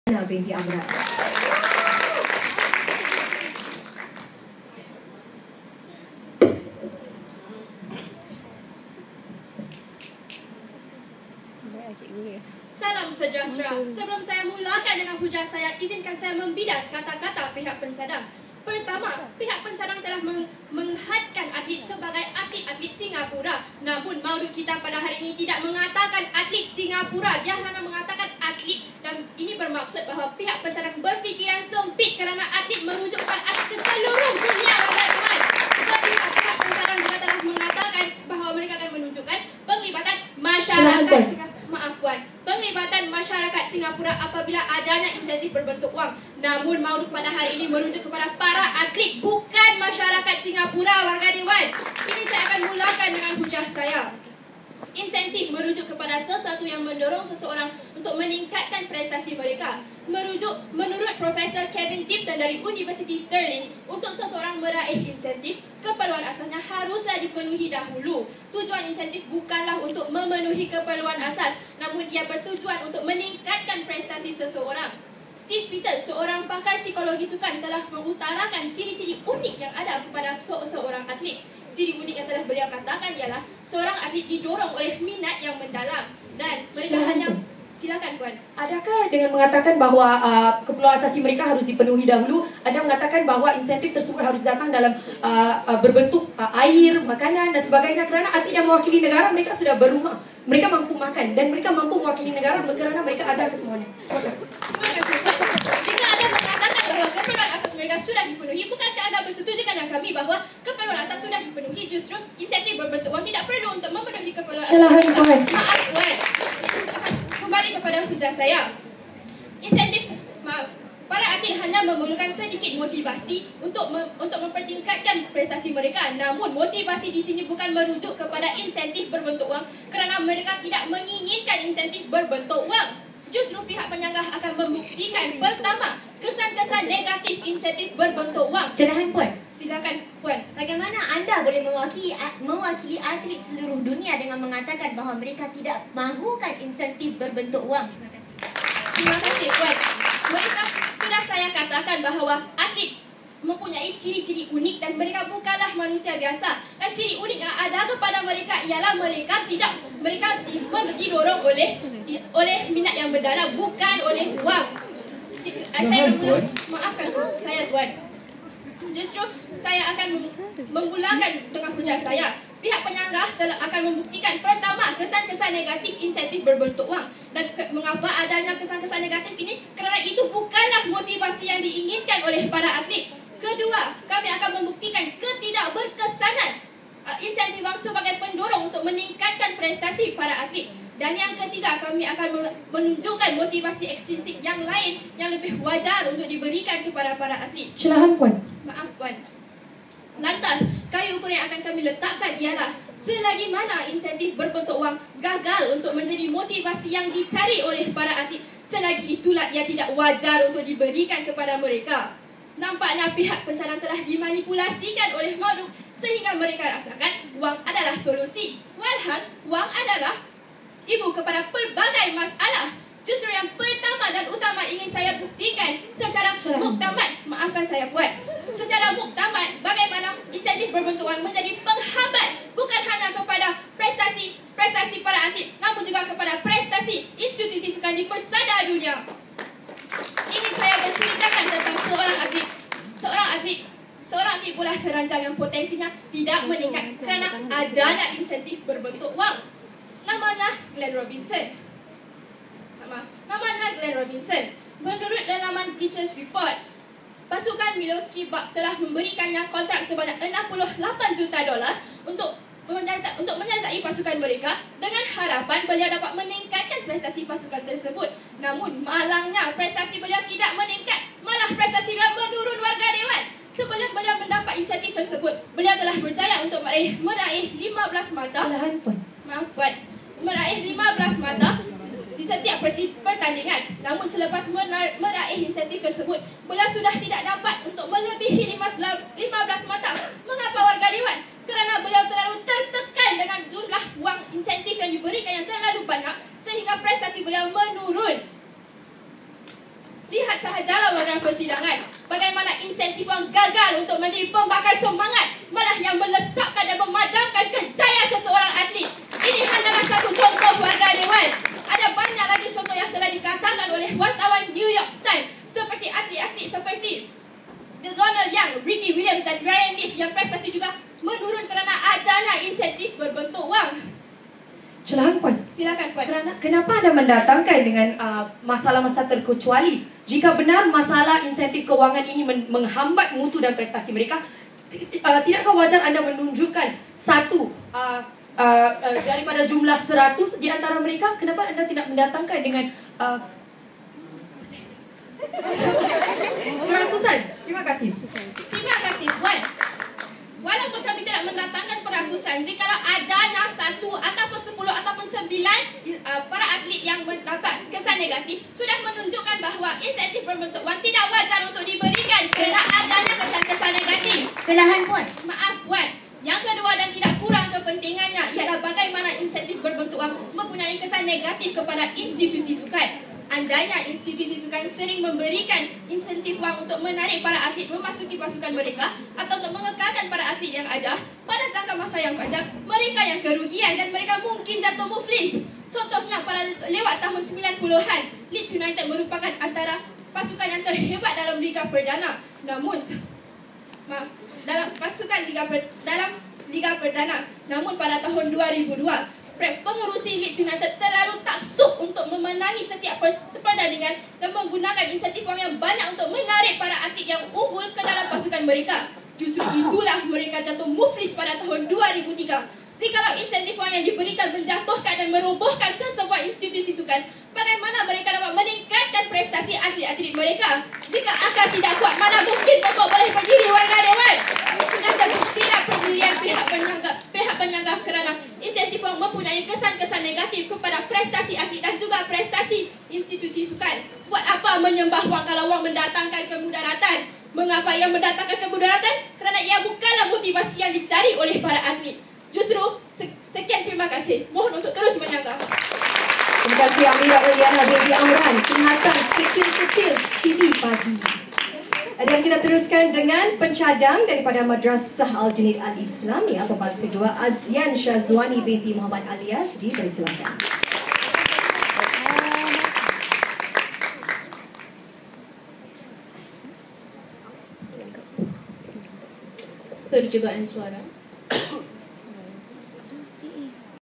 binti Amran. Salam sejahtera. Sebelum saya mulakan dengan hujah saya, izinkan saya membidas kata-kata pihak pencadang. Pertama, pihak pencadang telah menghadkan atlet sebagai atlet-atlet Singapura. Namun maudud kita pada hari ini tidak mengatakan atlet Singapura. Dia hanya mengatakan atlet, dan ini bermaksud bahawa pihak pencadang berfikiran sempit kerana atlet merujukkan atlet ke seluruh dunia, ramai-ramai. Kedua, pihak pencadang juga telah mengatakan bahawa mereka akan menunjukkan penglibatan masyarakat Singapura. Penglibatan masyarakat Singapura apabila adanya insentif berbentuk wang. Namun maudud pada hari ini merujuk kepada para atlet, bukan masyarakat Singapura, warga dewan. Ini saya akan mulakan dengan hujah saya. Insentif merujuk kepada sesuatu yang mendorong seseorang untuk meningkatkan prestasi mereka. Menurut Profesor Kevin Tipton dari Universiti Stirling, untuk seseorang meraih insentif, keperluan asalnya haruslah dipenuhi dahulu. Tujuan insentif bukanlah untuk memenuhi keperluan asas, namun ia bertujuan untuk meningkatkan prestasi seseorang. Steve Peters, seorang pakar psikologi sukan, telah mengutarakan ciri-ciri unik yang ada kepada seorang atlet. Ciri unik yang telah beliau katakan ialah seorang atlet didorong oleh minat yang mendalam, dan mereka hanya... Silakan Puan. Adakah dengan mengatakan bahawa keperluan asasi mereka harus dipenuhi dahulu, Anda mengatakan bahawa insentif tersebut harus datang dalam berbentuk air, makanan dan sebagainya, kerana atlet yang mewakili negara, mereka sudah berumah, mereka mampu makan dan mereka mampu mewakili negara kerana mereka ada kesemuanya. Terima kasih. Terima kasih. Jika Anda mengatakan bahawa keperluan asas mereka sudah dipenuhi, bukankah Anda bersetuju dengan kami bahawa keperluan asas sudah dipenuhi, justru insentif berbentuk wang tidak perlu untuk memenuhi keperluan asas mereka? Maaf Puan. Kembali kepada hujah saya. Para atlet hanya memerlukan sedikit motivasi untuk mempertingkatkan prestasi mereka. Namun motivasi di sini bukan merujuk kepada insentif berbentuk wang, kerana mereka tidak menginginkan insentif berbentuk wang. Justru pihak penyanggah akan membuktikan pertama, kesan-kesan negatif insentif berbentuk wang. Silakan Puan. Silakan Puan. Bagaimana anda boleh mewakili atlet seluruh dunia dengan mengatakan bahawa mereka tidak mahukan insentif berbentuk wang? Terima kasih Puan. Mereka sudah saya katakan bahawa atlet mempunyai ciri-ciri unik dan mereka bukanlah manusia biasa. Dan ciri unik yang ada kepada mereka ialah mereka didorong oleh minat yang mendalam, bukan oleh wang. Maafkan saya Tuan. Justru saya akan memulakan dengan hujah saya. Pihak penyanggah akan membuktikan pertama, kesan-kesan negatif insentif berbentuk wang. Dan mengapa adanya kesan-kesan negatif ini? Kerana itu bukanlah motivasi yang diinginkan oleh para atlet. Kedua, kami akan membuktikan ketidakberkesanan insentif wang sebagai pendorong untuk meningkatkan prestasi para atlet. Dan yang ketiga, kami akan menunjukkan motivasi ekstrinsik yang lain yang lebih wajar untuk diberikan kepada para atlet. Silakan Puan. Maaf Puan. Lantas, kayu ukur yang akan kami letakkan ialah selagi mana insentif berbentuk wang gagal untuk menjadi motivasi yang dicari oleh para atlet, selagi itulah ia tidak wajar untuk diberikan kepada mereka. Nampaknya pihak pencadang telah dimanipulasikan oleh maudud sehingga mereka rasakan wang adalah solusi. Walhal, wang adalah ibu kepada pelbagai masalah. Justru yang pertama dan utama ingin saya buktikan secara muktamad, maafkan saya Puan, secara muktamad bagaimana insentif berbentuk wang menjadi penghambat bukan hanya kepada prestasi para atlet, namun juga kepada prestasi institusi sukan di persada dunia. Ini saya berceritakan tentang seorang atlet bola keranjang yang potensinya tidak meningkat kerana adanya insentif berbentuk wang. Namanya Glenn Robinson. Menurut laman Bleachers Report, pasukan Milwaukee Bucks telah memberikannya kontrak sebanyak $68 juta untuk menyertai pasukan mereka dengan harapan beliau dapat meningkatkan prestasi pasukan tersebut. Namun malangnya prestasi beliau tidak meningkat, malah prestasi beliau menurun, warga dewan. Sebelum beliau mendapat insentif tersebut, beliau telah berjaya untuk meraih 15 mata. Maaf Puan. Meraih 15 mata di setiap pertandingan. Namun selepas meraih insentif tersebut, beliau sudah tidak dapat untuk melebihi 15 mata. Mengapa warga dewan? Kerana beliau terlalu tertekan dengan jumlah wang insentif yang diberikan yang terlalu banyak sehingga prestasi beliau menurun. lihat sahajalah warna persidangan. Bagaimana insentif wang gagal untuk menjadi pembakar semangat, malah yang melesakkan dan memadamkan kejayaan seseorang atlet. Ini hanyalah satu contoh warga dewan. Ada banyak lagi contoh yang telah dikatakan oleh wartawan New York Times, seperti atlet-atlet seperti Donald Young, Ricky Williams dan Ryan Leaf yang prestasi juga menurun kerana adanya insentif berbentuk wang. Silakan Puan. Silakan Puan. Kenapa anda mendatangkan dengan masalah-masalah terkecuali? Jika benar masalah insentif kewangan ini menghambat mutu dan prestasi mereka, tidakkah wajar anda menunjukkan satu daripada jumlah 100 di antara mereka? Kenapa anda tidak mendatangkan dengan peratusan? Terima kasih. Terima kasih Puan. Walaupun kami tidak mendatangkan peratusan, jikalau adanya 1 ataupun 10 ataupun 9 para atlet yang mendapat kesan negatif, sudah menunjukkan bahawa insentif berbentuk wang tidak wajar untuk diberikan kerana adanya kesan-kesan negatif. Silakan Puan. Maaf Puan. Yang kedua dan tidak kurang kepentingannya ialah bagaimana insentif berbentuk wang mempunyai kesan negatif kepada institusi sukan. Andainya institusi sukan sering memberikan insentif wang untuk menarik para atlet memasuki pasukan mereka atau untuk mengekalkan para atlet yang ada, pada jangka masa yang panjang, mereka yang kerugian dan mereka mungkin jatuh muflis. Contohnya pada lewat tahun 90-an, Leeds United merupakan antara pasukan yang terhebat dalam Liga Perdana. Dalam Liga Perdana. Namun pada tahun 2002, pengerusi Leeds United terlalu taksub untuk memenangi setiap pertandingan dan menggunakan insentif wang yang banyak untuk menarik para atlet yang unggul ke dalam pasukan mereka. Justru itulah mereka jatuh muflis pada tahun 2003. Jikalau insentif wang yang diberikan menjatuhkan dan merobohkan sesebuah institusi sukan, bagaimana mereka dapat meningkatkan prestasi atlet-atlet mereka? Jika akal tidak kuat, mana mungkin pokok boleh berdiri warga dewan? Sudah terbuktilah pendirian pihak penyangga kerana insentif wang mempunyai kesan-kesan negatif kepada prestasi atlet dan juga prestasi institusi sukan. Buat apa menyembah wang kalau wang mendatangkan kemudaratan? Mengapa ia mendatangkan kemudaratan? Kerana ia bukanlah motivasi yang dicari oleh para atlet. Justru, sekian terima kasih. Mohon untuk terus menyangga. Terima kasih Amira Eliana binti Amran. Ingatan kecil-kecil cili padi. Dan kita teruskan dengan pencadang daripada Madrasah Al-Junaid Al-Islami Pembahas kedua, Azian Syazwani binti Muhammad Alias. Dipersilakan. Percubaan suara.